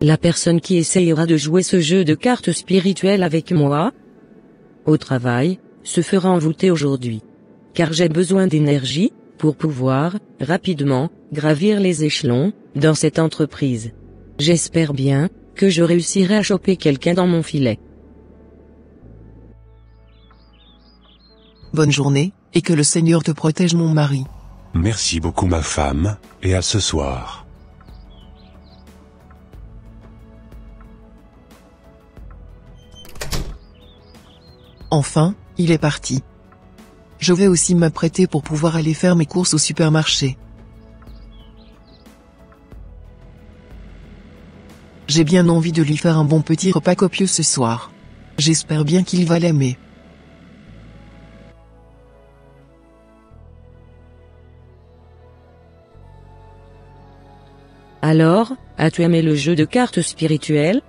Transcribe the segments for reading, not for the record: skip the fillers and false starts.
La personne qui essayera de jouer ce jeu de cartes spirituelles avec moi, au travail, se fera envoûter aujourd'hui. Car j'ai besoin d'énergie, pour pouvoir, rapidement, gravir les échelons, dans cette entreprise. J'espère bien, que je réussirai à choper quelqu'un dans mon filet. Bonne journée, et que le Seigneur te protège mon mari. Merci beaucoup ma femme, et à ce soir. Enfin, il est parti. Je vais aussi m'apprêter pour pouvoir aller faire mes courses au supermarché. J'ai bien envie de lui faire un bon petit repas copieux ce soir. J'espère bien qu'il va l'aimer. Alors, as-tu aimé le jeu de cartes spirituelles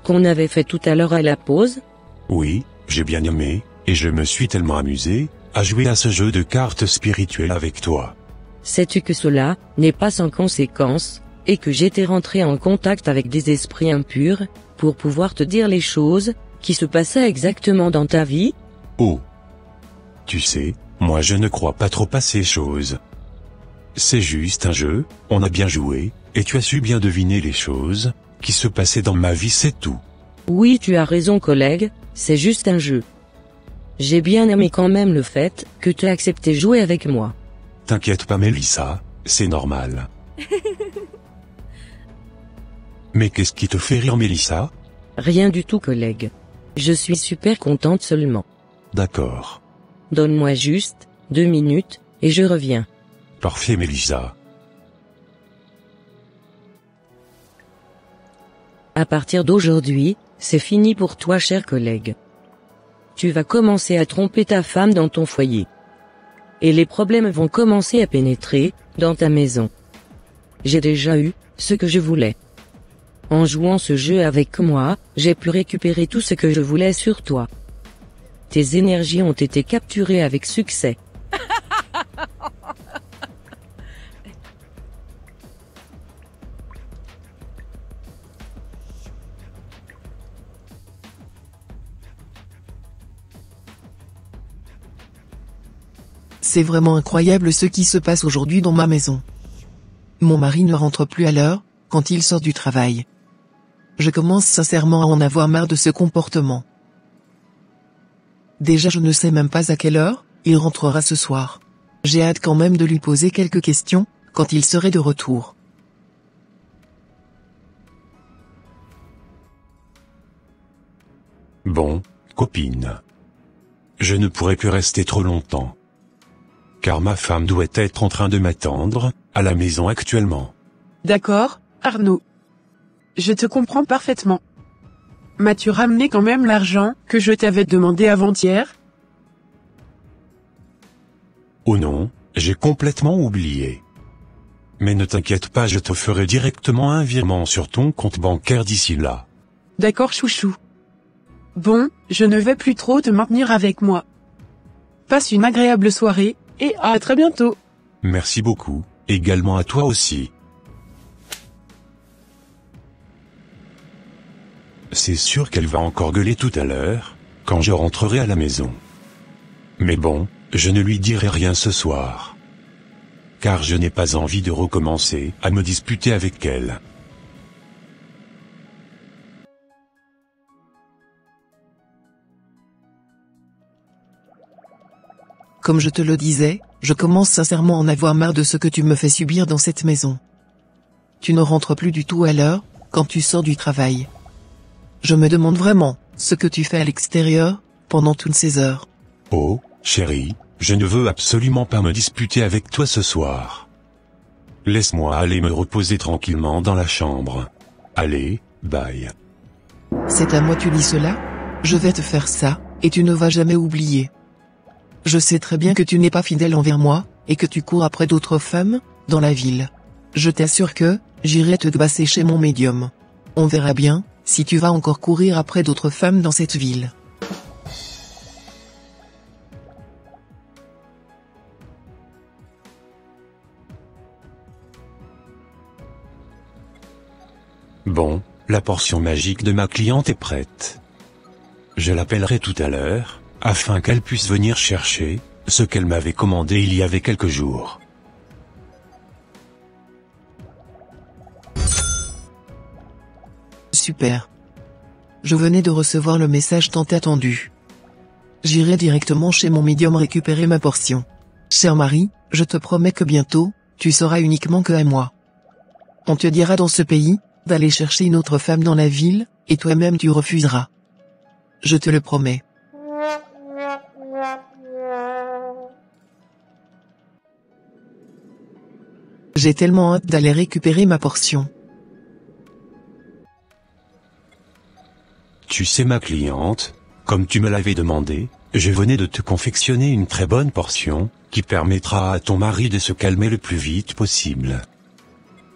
qu'on avait fait tout à l'heure à la pause? Oui, j'ai bien aimé, et je me suis tellement amusé, à jouer à ce jeu de cartes spirituelles avec toi. Sais-tu que cela n'est pas sans conséquence, et que j'étais rentré en contact avec des esprits impurs, pour pouvoir te dire les choses, qui se passaient exactement dans ta vie? Oh. Tu sais, moi je ne crois pas trop à ces choses. C'est juste un jeu, on a bien joué, et tu as su bien deviner les choses, qui se passaient dans ma vie, c'est tout. Oui, tu as raison collègue, c'est juste un jeu. J'ai bien aimé quand même le fait, que tu as accepté jouer avec moi. T'inquiète pas Mélissa, c'est normal. Mais qu'est-ce qui te fait rire Mélissa? Rien du tout collègue. Je suis super contente seulement. D'accord. Donne-moi juste 2 minutes, et je reviens. Parfait Mélissa. À partir d'aujourd'hui, c'est fini pour toi cher collègue. Tu vas commencer à tromper ta femme dans ton foyer. Et les problèmes vont commencer à pénétrer dans ta maison. J'ai déjà eu ce que je voulais. En jouant ce jeu avec moi, j'ai pu récupérer tout ce que je voulais sur toi. Tes énergies ont été capturées avec succès. C'est vraiment incroyable ce qui se passe aujourd'hui dans ma maison. Mon mari ne rentre plus à l'heure, quand il sort du travail. Je commence sincèrement à en avoir marre de ce comportement. Déjà je ne sais même pas à quelle heure il rentrera ce soir. J'ai hâte quand même de lui poser quelques questions, quand il serait de retour. Bon, copine. Je ne pourrai plus rester trop longtemps. Car ma femme doit être en train de m'attendre, à la maison actuellement. D'accord, Arnaud. Je te comprends parfaitement. M'as-tu ramené quand même l'argent que je t'avais demandé avant-hier? Oh non, j'ai complètement oublié. Mais ne t'inquiète pas, je te ferai directement un virement sur ton compte bancaire d'ici là. D'accord chouchou. Bon, je ne vais plus trop te maintenir avec moi. Passe une agréable soirée, et à très bientôt. Merci beaucoup, également à toi aussi. C'est sûr qu'elle va encore gueuler tout à l'heure, quand je rentrerai à la maison. Mais bon, je ne lui dirai rien ce soir. Car je n'ai pas envie de recommencer à me disputer avec elle. Comme je te le disais, je commence sincèrement à en avoir marre de ce que tu me fais subir dans cette maison. Tu ne rentres plus du tout à l'heure, quand tu sors du travail. Je me demande vraiment, ce que tu fais à l'extérieur, pendant toutes ces heures. Oh, chérie, je ne veux absolument pas me disputer avec toi ce soir. Laisse-moi aller me reposer tranquillement dans la chambre. Allez, bye. C'est à moi tu dis cela? Je vais te faire ça, et tu ne vas jamais oublier. Je sais très bien que tu n'es pas fidèle envers moi, et que tu cours après d'autres femmes, dans la ville. Je t'assure que, j'irai te gbasser chez mon médium. On verra bien, si tu vas encore courir après d'autres femmes dans cette ville. Bon, la portion magique de ma cliente est prête. Je l'appellerai tout à l'heure, afin qu'elle puisse venir chercher ce qu'elle m'avait commandé il y avait quelques jours. Super. Je venais de recevoir le message tant attendu. J'irai directement chez mon médium récupérer ma portion. Cher mari, je te promets que bientôt, tu sauras uniquement que à moi. On te dira dans ce pays, d'aller chercher une autre femme dans la ville, et toi-même tu refuseras. Je te le promets. J'ai tellement hâte d'aller récupérer ma portion. Tu sais ma cliente, comme tu me l'avais demandé, je venais de te confectionner une très bonne portion, qui permettra à ton mari de se calmer le plus vite possible.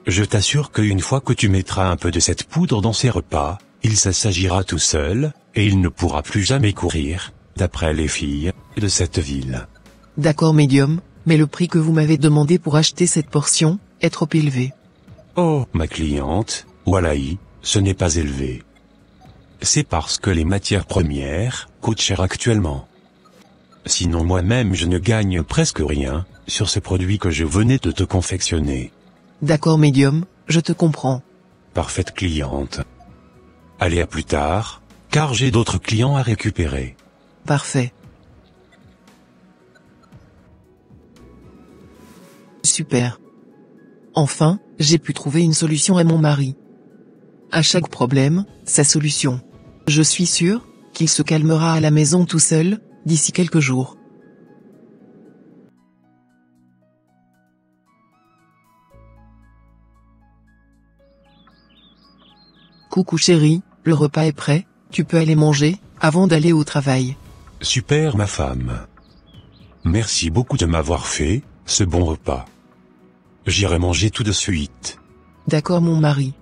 Je t'assure qu'une fois que tu mettras un peu de cette poudre dans ses repas, il s'assagira tout seul, et il ne pourra plus jamais courir, d'après les filles de cette ville. D'accord médium, mais le prix que vous m'avez demandé pour acheter cette portion, est trop élevé. Oh, ma cliente, Walaï, ce n'est pas élevé. C'est parce que les matières premières coûtent cher actuellement. Sinon moi-même je ne gagne presque rien sur ce produit que je venais de te confectionner. D'accord médium, je te comprends. Parfaite cliente. Allez à plus tard, car j'ai d'autres clients à récupérer. Parfait. Super. Enfin, j'ai pu trouver une solution à mon mari. À chaque problème, sa solution. Je suis sûr qu'il se calmera à la maison tout seul, d'ici quelques jours. Coucou chérie, le repas est prêt, tu peux aller manger, avant d'aller au travail. Super ma femme. Merci beaucoup de m'avoir fait ce bon repas. J'irai manger tout de suite. D'accord mon mari.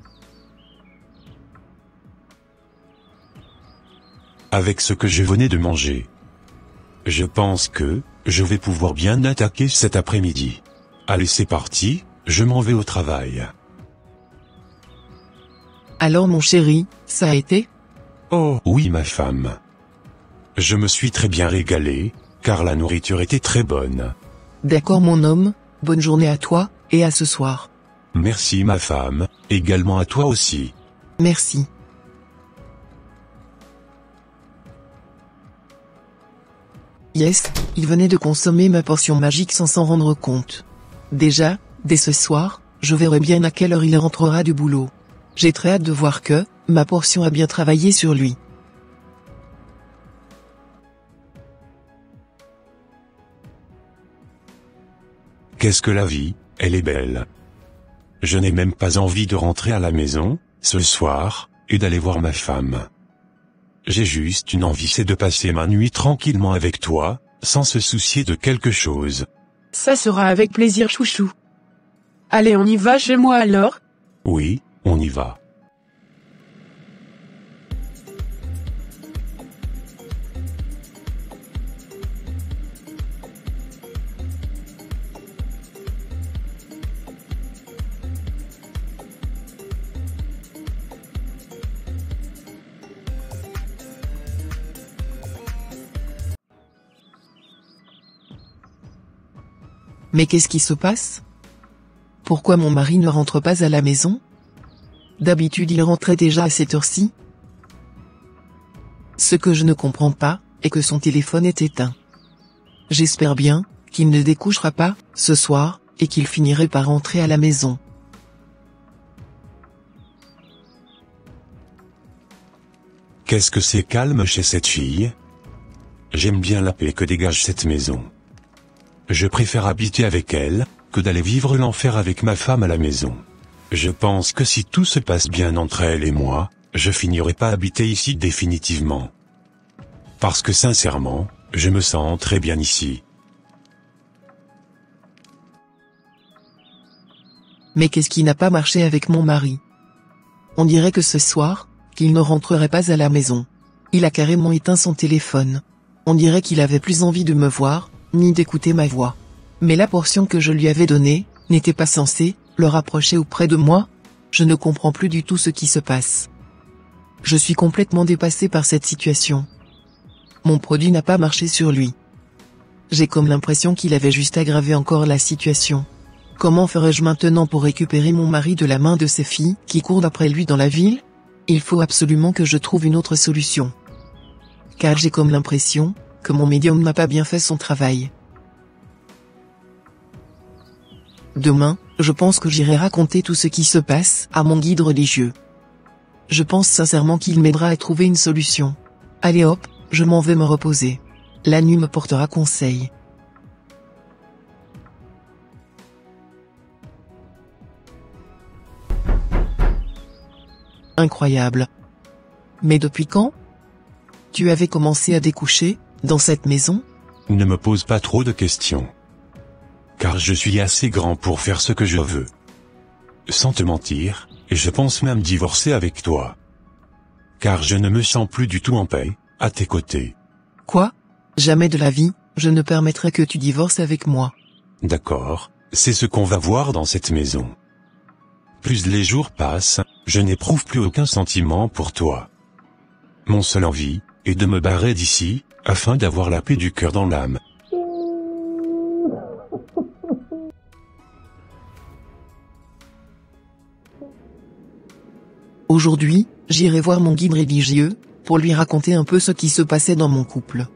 Avec ce que je venais de manger, je pense que je vais pouvoir bien attaquer cet après-midi. Allez c'est parti, je m'en vais au travail. Alors mon chéri, ça a été ? Oh oui ma femme. Je me suis très bien régalé, car la nourriture était très bonne. D'accord mon homme, bonne journée à toi, et à ce soir. Merci ma femme, également à toi aussi. Merci. Yes, il venait de consommer ma portion magique sans s'en rendre compte. Déjà, dès ce soir, je verrai bien à quelle heure il rentrera du boulot. J'ai très hâte de voir que ma portion a bien travaillé sur lui. Qu'est-ce que la vie, elle est belle. Je n'ai même pas envie de rentrer à la maison, ce soir, et d'aller voir ma femme. J'ai juste une envie, c'est de passer ma nuit tranquillement avec toi, sans se soucier de quelque chose. Ça sera avec plaisir chouchou. Allez on y va chez moi alors ? Oui, on y va. Mais qu'est-ce qui se passe ? Pourquoi mon mari ne rentre pas à la maison ? D'habitude il rentrait déjà à cette heure-ci. Ce que je ne comprends pas, est que son téléphone est éteint. J'espère bien qu'il ne découchera pas, ce soir, et qu'il finirait par rentrer à la maison. Qu'est-ce que c'est calme chez cette fille ? J'aime bien la paix que dégage cette maison. Je préfère habiter avec elle, que d'aller vivre l'enfer avec ma femme à la maison. Je pense que si tout se passe bien entre elle et moi, je finirai pas habiter ici définitivement. Parce que sincèrement, je me sens très bien ici. Mais qu'est-ce qui n'a pas marché avec mon mari ? On dirait que ce soir, qu'il ne rentrerait pas à la maison. Il a carrément éteint son téléphone. On dirait qu'il avait plus envie de me voir, ni d'écouter ma voix. Mais la portion que je lui avais donnée, n'était pas censée le rapprocher auprès de moi ? Je ne comprends plus du tout ce qui se passe. Je suis complètement dépassé par cette situation. Mon produit n'a pas marché sur lui. J'ai comme l'impression qu'il avait juste aggravé encore la situation. Comment ferais-je maintenant pour récupérer mon mari de la main de ces filles qui courent après lui dans la ville? Il faut absolument que je trouve une autre solution. Car j'ai comme l'impression que mon médium n'a pas bien fait son travail. Demain, je pense que j'irai raconter tout ce qui se passe à mon guide religieux. Je pense sincèrement qu'il m'aidera à trouver une solution. Allez hop, je m'en vais me reposer. La nuit me portera conseil. Incroyable. Mais depuis quand? Tu avais commencé à découcher, dans cette maison? Ne me pose pas trop de questions. Car je suis assez grand pour faire ce que je veux. Sans te mentir, je pense même divorcer avec toi. Car je ne me sens plus du tout en paix, à tes côtés. Quoi? Jamais de la vie, je ne permettrai que tu divorces avec moi. D'accord, c'est ce qu'on va voir dans cette maison. Plus les jours passent, je n'éprouve plus aucun sentiment pour toi. Mon seul envie est de me barrer d'ici, afin d'avoir la paix du cœur dans l'âme. Aujourd'hui, j'irai voir mon guide religieux, pour lui raconter un peu ce qui se passait dans mon couple.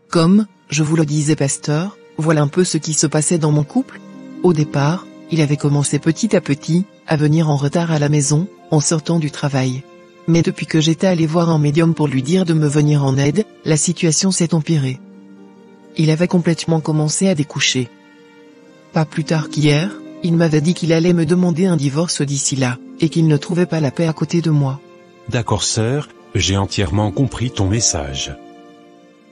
Comme, je vous le disais pasteur, voilà un peu ce qui se passait dans mon couple. Au départ, il avait commencé petit à petit, à venir en retard à la maison, en sortant du travail. Mais depuis que j'étais allé voir un médium pour lui dire de me venir en aide, la situation s'est empirée. Il avait complètement commencé à découcher. Pas plus tard qu'hier, il m'avait dit qu'il allait me demander un divorce d'ici là, et qu'il ne trouvait pas la paix à côté de moi. D'accord sœur, j'ai entièrement compris ton message.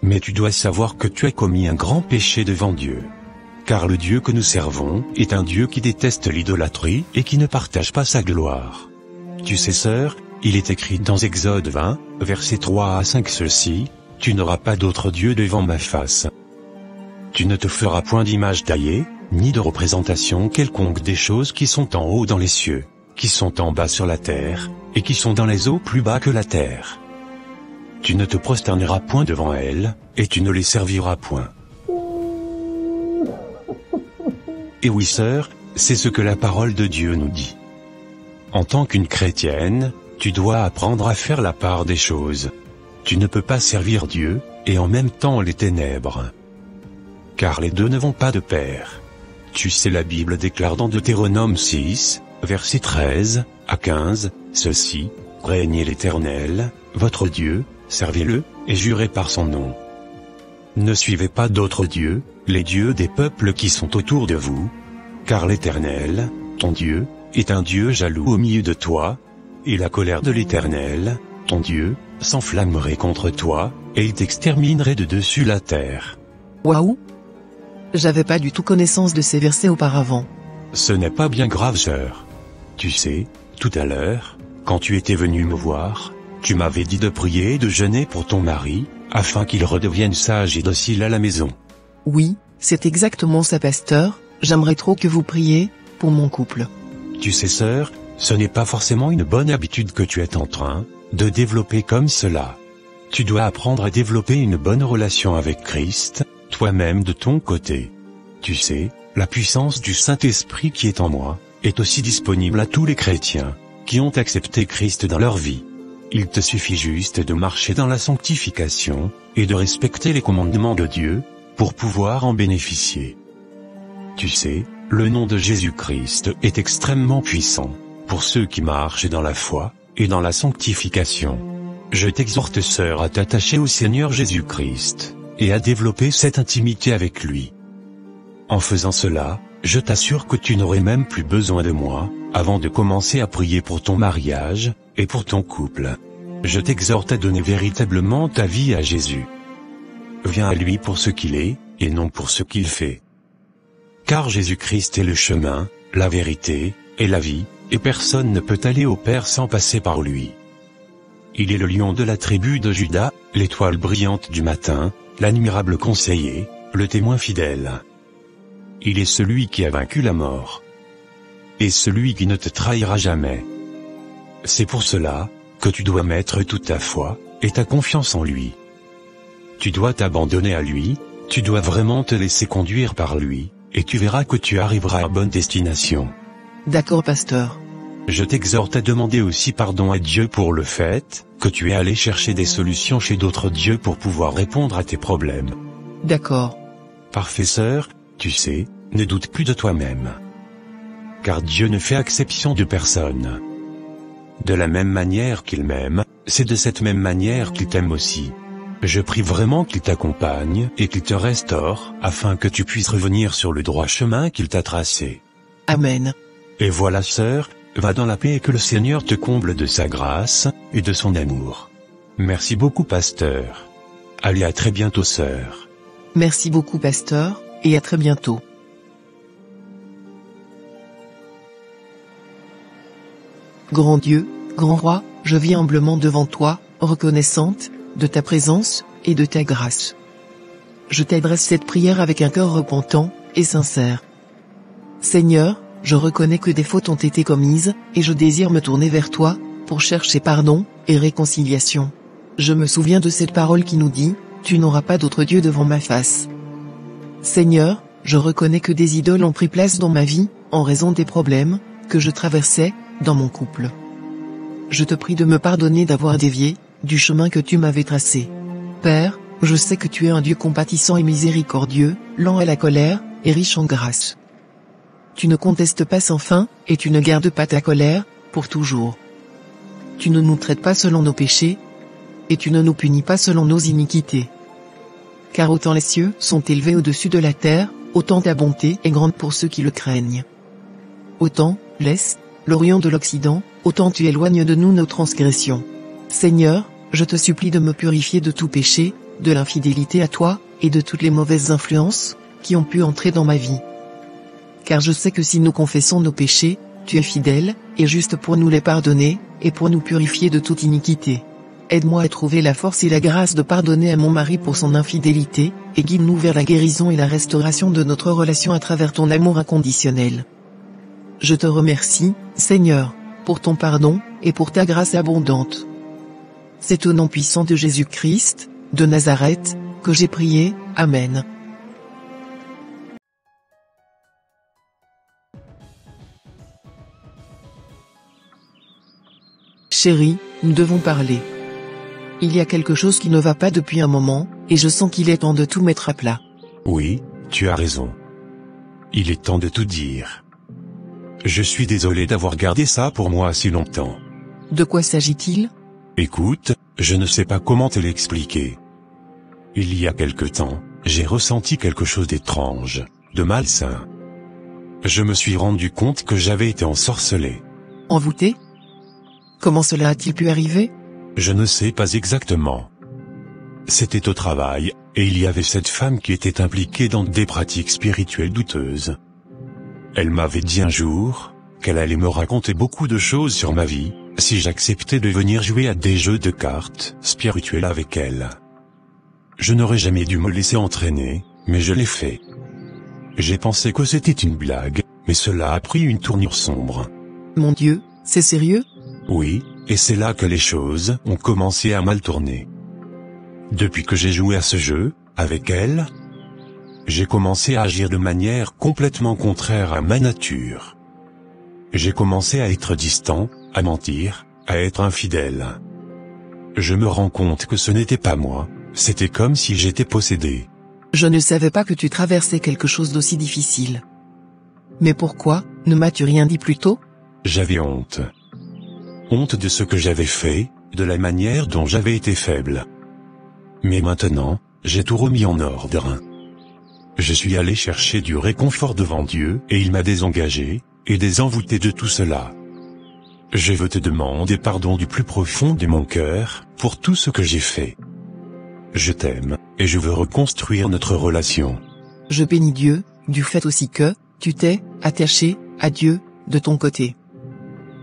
Mais tu dois savoir que tu as commis un grand péché devant Dieu. Car le Dieu que nous servons est un Dieu qui déteste l'idolâtrie et qui ne partage pas sa gloire. Tu sais sœur, il est écrit dans Exode 20, versets 3 à 5 ceci, « Tu n'auras pas d'autre Dieu devant ma face. Tu ne te feras point d'image taillée, ni de représentation quelconque des choses qui sont en haut dans les cieux, qui sont en bas sur la terre, et qui sont dans les eaux plus bas que la terre. Tu ne te prosterneras point devant elles, et tu ne les serviras point. » Et oui sœur, c'est ce que la parole de Dieu nous dit. En tant qu'une chrétienne, tu dois apprendre à faire la part des choses. Tu ne peux pas servir Dieu, et en même temps les ténèbres. Car les deux ne vont pas de pair. Tu sais, la Bible déclare dans Deutéronome 6, versets 13 à 15, ceci, « Craignez l'Éternel, votre Dieu, servez-le, et jurez par son nom. Ne suivez pas d'autres dieux, les dieux des peuples qui sont autour de vous, car l'Éternel, ton Dieu, est un Dieu jaloux au milieu de toi, et la colère de l'Éternel, ton Dieu, s'enflammerait contre toi, et il t'exterminerait de dessus la terre. » Waouh! J'avais pas du tout connaissance de ces versets auparavant. Ce n'est pas bien grave sœur. Tu sais, tout à l'heure, quand tu étais venu me voir, tu m'avais dit de prier et de jeûner pour ton mari, afin qu'il redevienne sage et docile à la maison. Oui, c'est exactement ça pasteur, j'aimerais trop que vous priez, pour mon couple. Tu sais sœur, ce n'est pas forcément une bonne habitude que tu es en train de développer comme cela. Tu dois apprendre à développer une bonne relation avec Christ, toi-même de ton côté. Tu sais, la puissance du Saint-Esprit qui est en moi, est aussi disponible à tous les chrétiens, qui ont accepté Christ dans leur vie. Il te suffit juste de marcher dans la sanctification, et de respecter les commandements de Dieu, pour pouvoir en bénéficier. Tu sais, le nom de Jésus-Christ est extrêmement puissant, pour ceux qui marchent dans la foi, et dans la sanctification. Je t'exhorte sœur à t'attacher au Seigneur Jésus-Christ, et à développer cette intimité avec lui. En faisant cela, je t'assure que tu n'aurais même plus besoin de moi, avant de commencer à prier pour ton mariage, et pour ton couple. Je t'exhorte à donner véritablement ta vie à Jésus. Viens à lui pour ce qu'il est, et non pour ce qu'il fait. Car Jésus-Christ est le chemin, la vérité, et la vie, et personne ne peut aller au Père sans passer par lui. Il est le lion de la tribu de Juda, l'étoile brillante du matin, l'admirable conseiller, le témoin fidèle. il est celui qui a vaincu la mort. Et celui qui ne te trahira jamais. C'est pour cela que tu dois mettre toute ta foi et ta confiance en lui. Tu dois t'abandonner à lui, tu dois vraiment te laisser conduire par lui, et tu verras que tu arriveras à bonne destination. D'accord, pasteur. Je t'exhorte à demander aussi pardon à Dieu pour le fait que tu es allé chercher des solutions chez d'autres dieux pour pouvoir répondre à tes problèmes. D'accord. Parfait sœur, tu sais, ne doute plus de toi-même. Car Dieu ne fait exception de personne. De la même manière qu'il m'aime, c'est de cette même manière qu'il t'aime aussi. Je prie vraiment qu'il t'accompagne et qu'il te restaure, afin que tu puisses revenir sur le droit chemin qu'il t'a tracé. Amen. Et voilà sœur, va dans la paix et que le Seigneur te comble de sa grâce et de son amour. Merci beaucoup pasteur. Allez, à très bientôt sœur. Merci beaucoup, pasteur, et à très bientôt. Grand Dieu, grand roi, je viens humblement devant toi, reconnaissante de ta présence et de ta grâce. Je t'adresse cette prière avec un cœur repentant et sincère. Seigneur, je reconnais que des fautes ont été commises, et je désire me tourner vers toi, pour chercher pardon et réconciliation. Je me souviens de cette parole qui nous dit, « Tu n'auras pas d'autre Dieu devant ma face ». Seigneur, je reconnais que des idoles ont pris place dans ma vie, en raison des problèmes que je traversais dans mon couple. Je te prie de me pardonner d'avoir dévié du chemin que tu m'avais tracé. Père, je sais que tu es un Dieu compatissant et miséricordieux, lent à la colère, et riche en grâce. Tu ne contestes pas sans fin, et tu ne gardes pas ta colère, pour toujours. Tu ne nous traites pas selon nos péchés, et tu ne nous punis pas selon nos iniquités. Car autant les cieux sont élevés au-dessus de la terre, autant ta bonté est grande pour ceux qui le craignent. Autant, l'Est, l'Orient de l'Occident, autant tu éloignes de nous nos transgressions. Seigneur, je te supplie de me purifier de tout péché, de l'infidélité à toi, et de toutes les mauvaises influences qui ont pu entrer dans ma vie. Car je sais que si nous confessons nos péchés, tu es fidèle et juste pour nous les pardonner, et pour nous purifier de toute iniquité. Aide-moi à trouver la force et la grâce de pardonner à mon mari pour son infidélité, et guide-nous vers la guérison et la restauration de notre relation à travers ton amour inconditionnel. Je te remercie, Seigneur, pour ton pardon, et pour ta grâce abondante. C'est au nom puissant de Jésus-Christ, de Nazareth, que j'ai prié, Amen. Chérie, nous devons parler. Il y a quelque chose qui ne va pas depuis un moment, et je sens qu'il est temps de tout mettre à plat. Oui, tu as raison. Il est temps de tout dire. Je suis désolé d'avoir gardé ça pour moi si longtemps. De quoi s'agit-il ? Écoute, je ne sais pas comment te l'expliquer. Il y a quelque temps, j'ai ressenti quelque chose d'étrange, de malsain. Je me suis rendu compte que j'avais été ensorcelé. Envoûté ? Comment cela a-t-il pu arriver ? Je ne sais pas exactement. C'était au travail, et il y avait cette femme qui était impliquée dans des pratiques spirituelles douteuses. Elle m'avait dit un jour qu'elle allait me raconter beaucoup de choses sur ma vie, si j'acceptais de venir jouer à des jeux de cartes spirituels avec elle. Je n'aurais jamais dû me laisser entraîner, mais je l'ai fait. J'ai pensé que c'était une blague, mais cela a pris une tournure sombre. Mon Dieu, c'est sérieux ? Oui, et c'est là que les choses ont commencé à mal tourner. Depuis que j'ai joué à ce jeu, avec elle, j'ai commencé à agir de manière complètement contraire à ma nature. J'ai commencé à être distant, à mentir, à être infidèle. Je me rends compte que ce n'était pas moi, c'était comme si j'étais possédé. Je ne savais pas que tu traversais quelque chose d'aussi difficile. Mais pourquoi, ne m'as-tu rien dit plus tôt ? J'avais honte. Honte de ce que j'avais fait, de la manière dont j'avais été faible. Mais maintenant, j'ai tout remis en ordre. Je suis allé chercher du réconfort devant Dieu, et il m'a désengagé, et désenvoûté de tout cela. Je veux te demander pardon du plus profond de mon cœur, pour tout ce que j'ai fait. Je t'aime, et je veux reconstruire notre relation. Je bénis Dieu, du fait aussi que, tu t'es attaché à Dieu, de ton côté.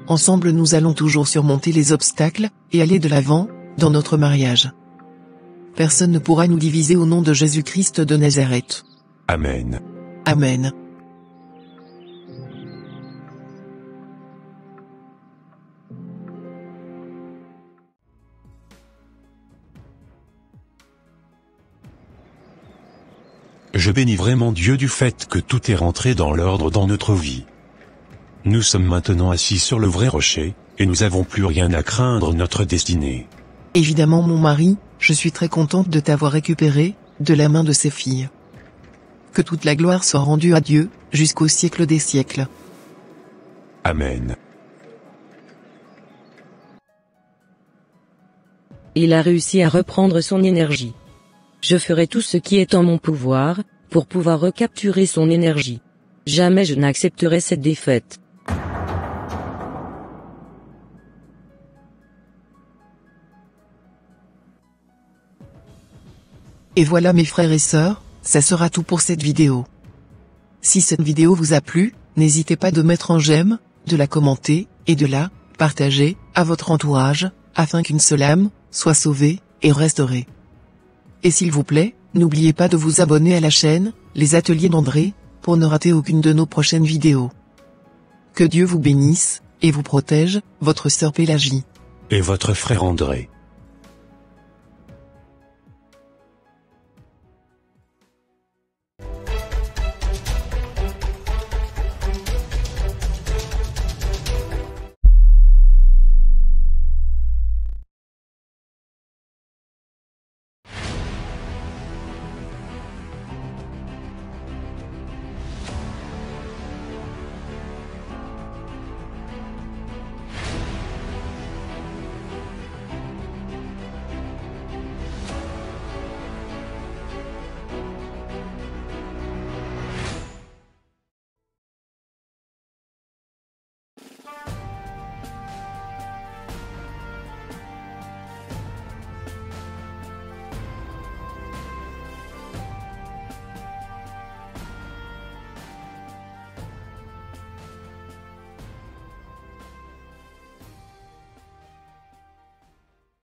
Ensemble nous allons toujours surmonter les obstacles, et aller de l'avant, dans notre mariage. Personne ne pourra nous diviser au nom de Jésus-Christ de Nazareth. Amen. Amen. Je bénis vraiment Dieu du fait que tout est rentré dans l'ordre dans notre vie. Nous sommes maintenant assis sur le vrai rocher, et nous n'avons plus rien à craindre notre destinée. Évidemment mon mari, je suis très contente de t'avoir récupéré, de la main de ces filles. Que toute la gloire soit rendue à Dieu, jusqu'au siècle des siècles. Amen. Il a réussi à reprendre son énergie. Je ferai tout ce qui est en mon pouvoir, pour pouvoir recapturer son énergie. Jamais je n'accepterai cette défaite. Et voilà mes frères et sœurs, ça sera tout pour cette vidéo. Si cette vidéo vous a plu, n'hésitez pas de mettre un j'aime, de la commenter, et de la partager à votre entourage, afin qu'une seule âme soit sauvée et restaurée. Et s'il vous plaît, n'oubliez pas de vous abonner à la chaîne, Les Ateliers d'André, pour ne rater aucune de nos prochaines vidéos. Que Dieu vous bénisse, et vous protège, votre sœur Pélagie. Et votre frère André.